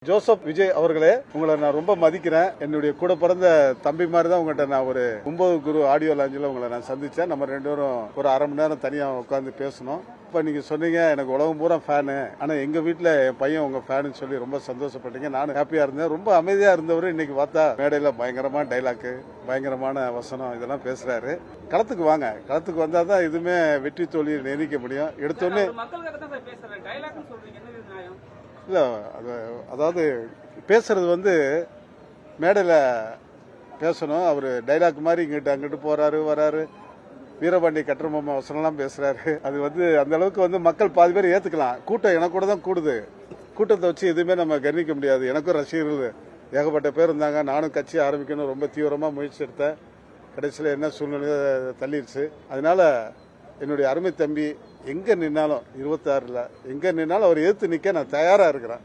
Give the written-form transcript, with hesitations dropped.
Joseph Vijay அவர்களே, உங்களை நான் ரொம்ப மதிக்கிறேன். என்னுடைய கூட பிறந்த தம்பி மாதிரி தான் உங்கள்கிட்ட நான் ஒரு 9 குரு ஆடியோ லாஞ்சில் உங்களை நான் சந்திச்சேன். நம்ம 2 பேரும் ஒரு அரை மணி நேரம் தனியா உட்காந்து பேசணும். இப்ப நீங்க சொன்னீங்க எனக்கு உலகம் பூரா ஃபேனு, ஆனா எங்க வீட்டுல என் பையன் உங்க ஃபேனு சொல்லி ரொம்ப சந்தோஷப்பட்டீங்க. நானும் ஹாப்பியா இருந்தேன். ரொம்ப அமைதியா இருந்தவர் இன்னைக்கு பார்த்தா மேடையில பயங்கரமான டைலாக்கு, பயங்கரமான வசனம் இதெல்லாம் பேசுறாரு. களத்துக்கு வாங்க, களத்துக்கு வந்தாதான் இதுமே வெற்றி தோல்வியை நிர்ணயிக்க முடியும். எடுத்தோடனே இல்ல, அதாவது பேசுறது மேடையில பேசணும். அவரு டைலாக் மாதிரி இங்கிட்டு அங்கிட்டு போறாரு வராரு, வீரபாண்டி கட்டரமம்மா வசனம்லாம் பேசுறாரு. அது அந்த அளவுக்கு மக்கள் பாதி பேர் ஏத்துக்கலாம். கூட்டம் எனக்கு கூட தான் கூடுது. கூட்டத்தை வச்சு எதுவுமே நம்ம கவனிக்க முடியாது. எனக்கும் ரசிகர்கள் ஏகப்பட்ட பேர் இருந்தாங்க. நானும் கட்சி ஆரம்பிக்கணும் ரொம்ப தீவிரமா முயற்சி எடுத்தேன். கடைசியில் என்ன சூழ்நிலை தள்ளிடுச்சு. அதனால என்னுடைய அருமை தம்பி எங்க நின்னாலும் 26ல எங்க நின்னாலும் அவர் எதிர்த்து நிக்க நான் தயாரா இருக்கிறேன்.